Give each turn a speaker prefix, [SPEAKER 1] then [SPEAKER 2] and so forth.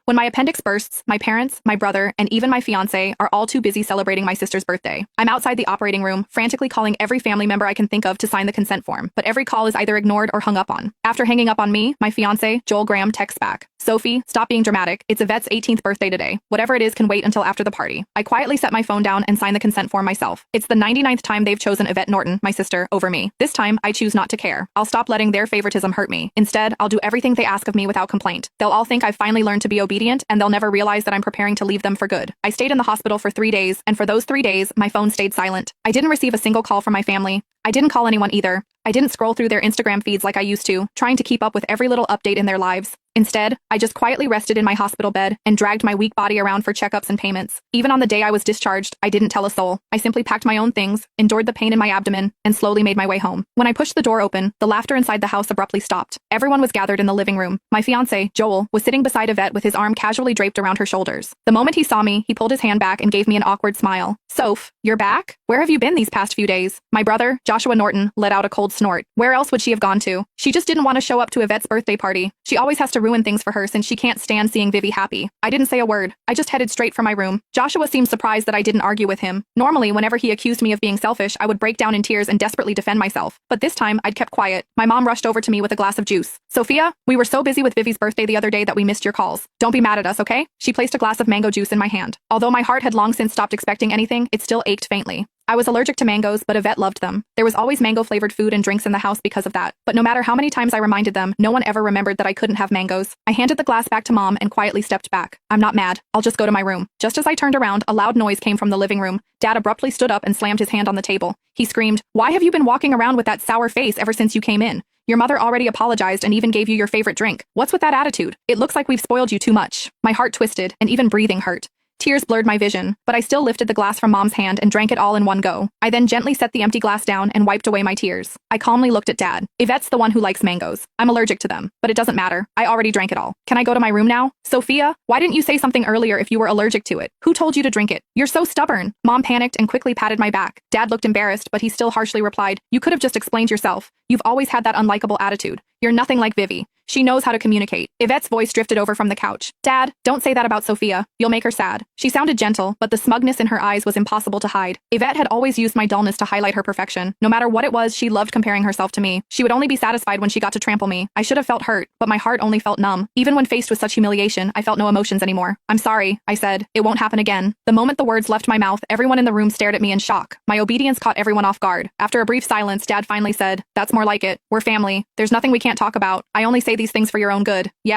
[SPEAKER 1] When my appendix bursts, my parents, my brother, and even my fiancé are all too busy celebrating my sister's birthday. I'm outside the operating room, frantically calling every family member I can think of to sign the consent form, but every call is either ignored or hung up on. After hanging up on me, my fiancé, Joel Graham, texts back. Sophie, stop being dramatic. It's Yvette's 18th birthday today. Whatever it is can wait until after the party. I quietly set my phone down and sign the consent form myself. It's the 99th time they've chosen Yvette Norton, my sister, over me. This time, I choose not to care. I'll stop letting their favoritism hurt me. Instead, I'll do everything they ask of me without complaint. They'll all think I've finally learned to be obedient, and they'll never realize that I'm preparing to leave them for good. I stayed in the hospital for 3 days, and for those 3 days, my phone stayed silent. I didn't receive a single call from my family. I didn't call anyone either. I didn't scroll through their Instagram feeds like I used to, trying to keep up with every little update in their lives. Instead, I just quietly rested in my hospital bed and dragged my weak body around for checkups and payments. Even on the day I was discharged, I didn't tell a soul. I simply packed my own things, endured the pain in my abdomen, and slowly made my way home. When I pushed the door open, the laughter inside the house abruptly stopped. Everyone was gathered in the living room. My fiancé, Joel, was sitting beside Yvette with his arm casually draped around her shoulders. The moment he saw me, he pulled his hand back and gave me an awkward smile. "Soph, you're back? Where have you been these past few days?" My brother, Joshua Norton, let out a cold snort. Where else would she have gone to? She just didn't want to show up to Yvette's birthday party. She always has to ruin things for her since she can't stand seeing Vivi happy. I didn't say a word. I just headed straight for my room. Joshua seemed surprised that I didn't argue with him. Normally, whenever he accused me of being selfish, I would break down in tears and desperately defend myself. But this time, I'd kept quiet. My mom rushed over to me with a glass of juice. "Sophia, we were so busy with Vivi's birthday the other day that we missed your calls. Don't be mad at us, okay?" She placed a glass of mango juice in my hand. Although my heart had long since stopped expecting anything, it still ached faintly. I was allergic to mangoes, but Yvette loved them. There was always mango-flavored food and drinks in the house because of that. But no matter how many times I reminded them, no one ever remembered that I couldn't have mangoes. I handed the glass back to Mom and quietly stepped back. "I'm not mad. I'll just go to my room." Just as I turned around, a loud noise came from the living room. Dad abruptly stood up and slammed his hand on the table. He screamed, "Why have you been walking around with that sour face ever since you came in? Your mother already apologized and even gave you your favorite drink. What's with that attitude? It looks like we've spoiled you too much." My heart twisted, and even breathing hurt. Tears blurred my vision, but I still lifted the glass from Mom's hand and drank it all in one go. I then gently set the empty glass down and wiped away my tears. I calmly looked at Dad. "Yvette's the one who likes mangoes. I'm allergic to them, but it doesn't matter. I already drank it all. Can I go to my room now?" "Sophia, why didn't you say something earlier if you were allergic to it? Who told you to drink it? You're so stubborn." Mom panicked and quickly patted my back. Dad looked embarrassed, but he still harshly replied, "You could have just explained yourself. You've always had that unlikable attitude. You're nothing like Vivi. She knows how to communicate." Yvette's voice drifted over from the couch. "Dad, don't say that about Sophia. You'll make her sad." She sounded gentle, but the smugness in her eyes was impossible to hide. Yvette had always used my dullness to highlight her perfection. No matter what it was, she loved comparing herself to me. She would only be satisfied when she got to trample me. I should have felt hurt, but my heart only felt numb. Even when faced with such humiliation, I felt no emotions anymore. "I'm sorry," I said. "It won't happen again." The moment the words left my mouth, everyone in the room stared at me in shock. My obedience caught everyone off guard. After a brief silence, Dad finally said, "That's more like it. We're family. There's nothing we can't talk about. I only say these things for your own good." "Yeah,